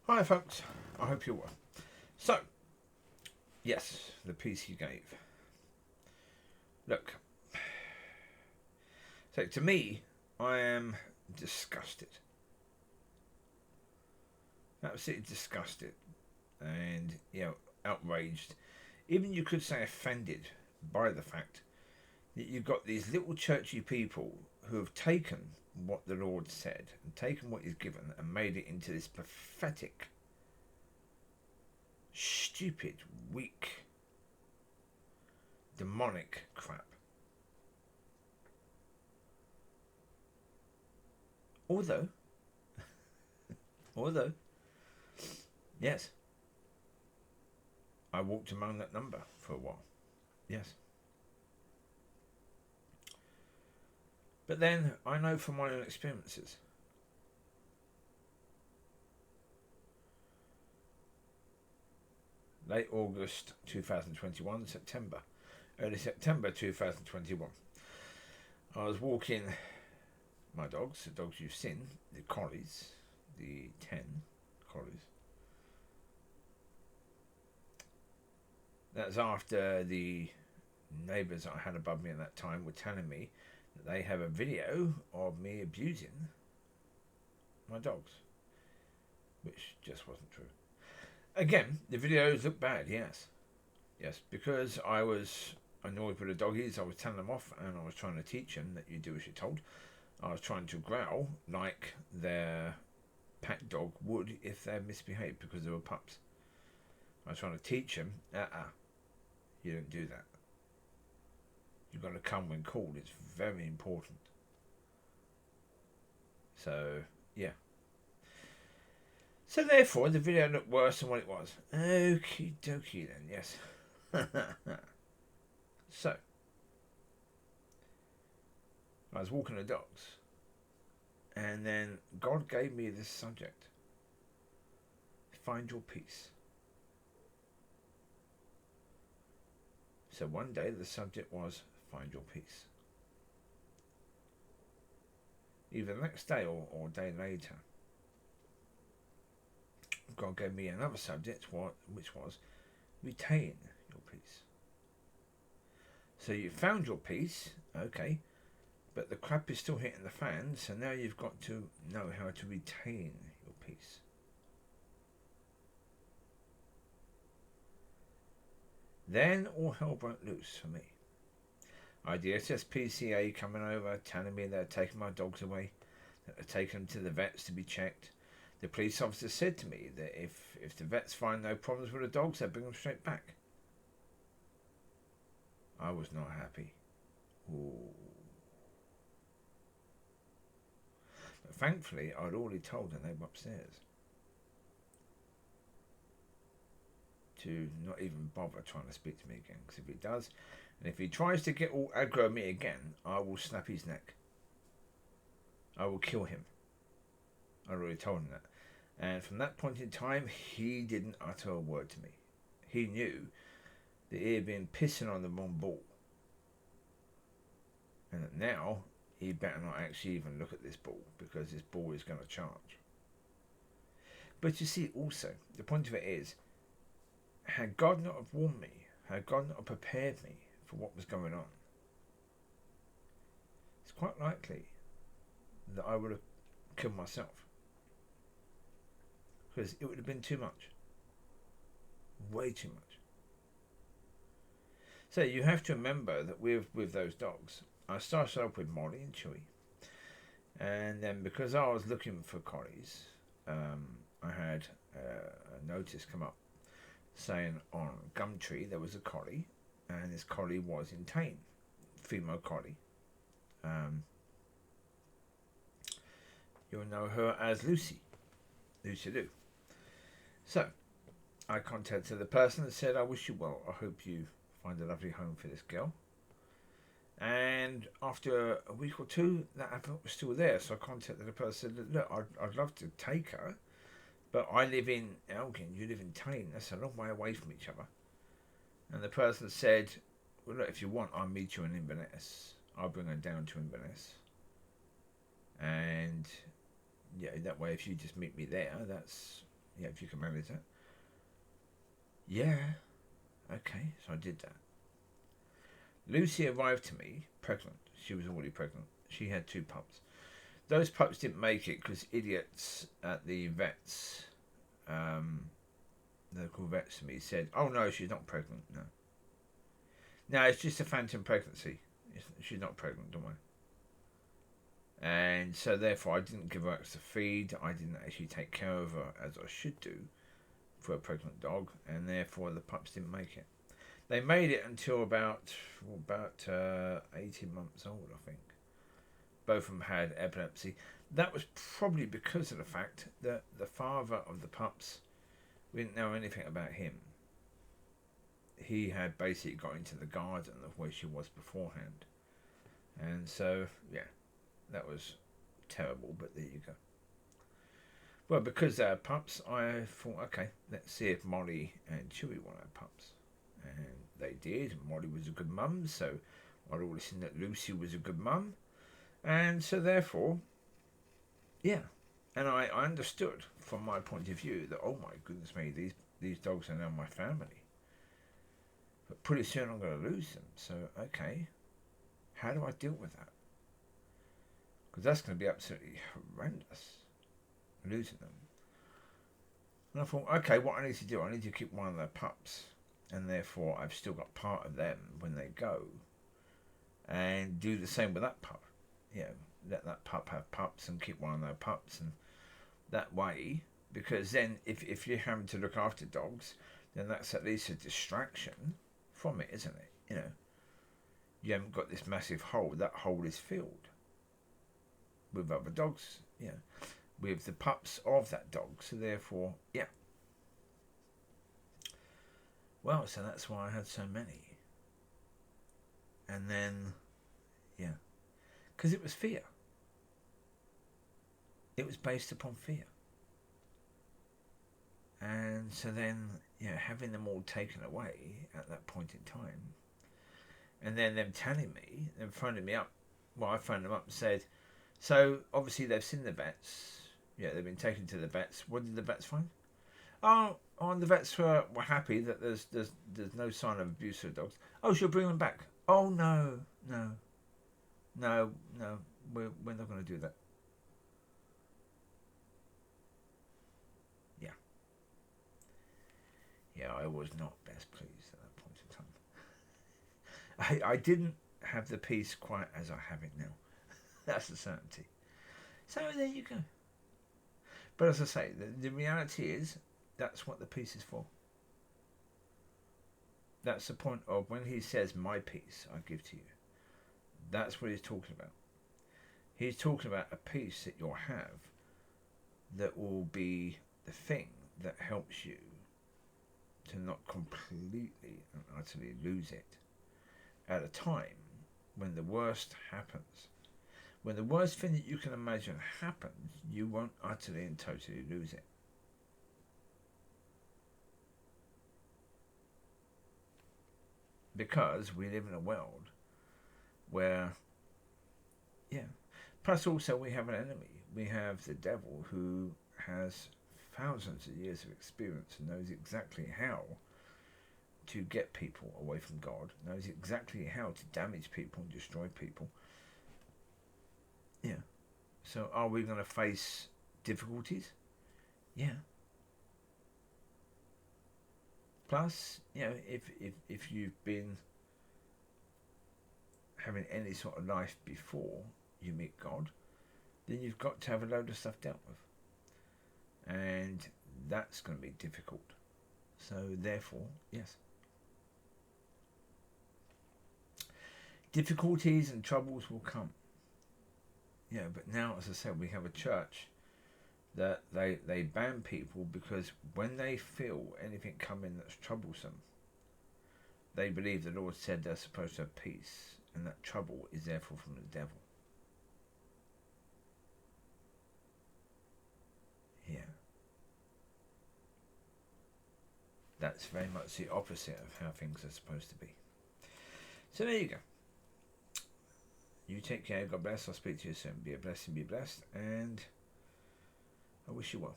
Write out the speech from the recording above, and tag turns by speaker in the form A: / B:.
A: Hi, folks. I hope you're well. So, yes, the piece you gave. Look, so to me, I am disgusted. Absolutely disgusted. And, outraged. Even you could say offended by the fact that you've got these little churchy people who have taken what the Lord said and taken what He's given and made it into this pathetic, stupid, weak, demonic crap. Although, although, yes, I walked among that number for a while. Yes. But then I know from my own experiences. Late August 2021, early September 2021. I was walking my dogs, the dogs you've seen, the collies, the 10 collies. That's after the neighbours I had above me at that time were telling me that they have a video of me abusing my dogs, which just wasn't true. Again, the videos look bad, yes. Yes, because I was annoyed with the doggies, I was telling them off and I was trying to teach them that you do as you're told. I was trying to growl like their pack dog would if they're misbehaved because they were pups. I was trying to teach them, you don't do that. You've got to come when called. It's very important. So, yeah. So therefore, the video looked worse than what it was. Okie dokie then, yes. So, I was walking the dogs. And then God gave me this subject. Find your peace. So one day the subject was find your peace. Either the next day or a day later, God gave me another subject, which was retain your peace. So you found your peace, okay, but the crap is still hitting the fan, so now you've got to know how to retain your peace. Then all hell broke loose for me. I had the SSPCA coming over, telling me they're taking my dogs away, that they're taking them to the vets to be checked. The police officer said to me that if the vets find no problems with the dogs, they'll bring them straight back. I was not happy. Ooh. But thankfully, I'd already told the neighbour upstairs to not even bother trying to speak to me again, because if he does, and if he tries to get all aggro at me again, I will snap his neck. I will kill him. I already told him that. And from that point in time, he didn't utter a word to me. He knew that he had been pissing on the wrong ball. And that now, he better not actually even look at this ball, because this ball is going to charge. But you see, also, the point of it is, had God not have warned me, had God not have prepared me for what was going on, it's quite likely that I would have killed myself. Because it would have been too much. Way too much. So you have to remember that with those dogs, I started off with Molly and Chewy. And then because I was looking for collies, I had a notice come up saying on Gumtree there was a collie, and this collie was in tame, female collie. You'll know her as Lucy Lou. So I contacted the person and said, I wish you well, I hope you find a lovely home for this girl. And after a week or two, that advert was still there, so I contacted the person and said, look, I'd love to take her, but I live in Elgin, you live in Tain, that's a long way away from each other. And the person said, well, look, if you want, I'll meet you in Inverness. I'll bring her down to Inverness. And yeah, that way, if you just meet me there, that's Yeah, if you can manage that. Yeah. Okay, so I did that. Lucy arrived to me pregnant. She was already pregnant. She had 2 pups. Those pups didn't make it because idiots at the vets, local vets to me, said, "Oh no, she's not pregnant. No, no, it's just a phantom pregnancy. She's not pregnant, don't worry." And so therefore, I didn't give her extra feed. I didn't actually take care of her as I should do for a pregnant dog, and therefore the pups didn't make it. They made it until about 18 months old, I think. Both of them had epilepsy. That was probably because of the fact that the father of the pups, we didn't know anything about him. He had basically got into the garden of where she was beforehand. And so, yeah, that was terrible, but there you go. Well, because they had pups, I thought, okay, let's see if Molly and Chewy want to have pups. And they did. Molly was a good mum, so I'd always seen that Lucy was a good mum. And so therefore, yeah. And I understood from my point of view that, oh my goodness me, these dogs are now my family. But pretty soon I'm going to lose them. So, okay, how do I deal with that? Because that's going to be absolutely horrendous, losing them. And I thought, okay, what I need to do, I need to keep one of their pups. And therefore, I've still got part of them when they go. And do the same with that pup. You know, let that pup have pups and keep one of their pups. And that way, because then if you're having to look after dogs, then that's at least a distraction from it, isn't it? You know, you haven't got this massive hole. That hole is filled with other dogs, you know, with the pups of that dog. So therefore, yeah. Well, so that's why I had so many. And then, yeah, because it was fear. It was based upon fear. And so then, you know, having them all taken away at that point in time, and then them telling me, them phoning me up, well, I phoned them up and said, so obviously they've seen the vets, yeah, they've been taken to the vets. What did the vets find? Oh, and the vets were happy that there's no sign of abuse of dogs. Oh, she'll bring them back. Oh, no, we're not going to do that. Yeah, I was not best pleased at that point in time. I didn't have the peace quite as I have it now. That's the certainty. So there you go. But as I say, the reality is that's what the peace is for. That's the point of when he says, my peace I give to you. That's what he's talking about. He's talking about a peace that you'll have that will be the thing that helps you to not completely and utterly lose it at a time when the worst happens. When the worst thing that you can imagine happens, you won't utterly and totally lose it. Because we live in a world where, yeah, plus also we have an enemy. We have the devil who has thousands of years of experience and knows exactly how to get people away from God, knows exactly how to damage people and destroy people. Yeah. So are we going to face difficulties? Yeah. Plus, you know, if you've been having any sort of life before you meet God, then you've got to have a load of stuff dealt with. And that's going to be difficult. So therefore, yes. Difficulties and troubles will come. Yeah, but now, as I said, we have a church that they ban people because when they feel anything coming that's troublesome, they believe the Lord said they're supposed to have peace, and that trouble is therefore from the devil. Yeah. That's very much the opposite of how things are supposed to be. So there you go. You take care. God bless. I'll speak to you soon. Be a blessing. Be blessed. And I wish you well.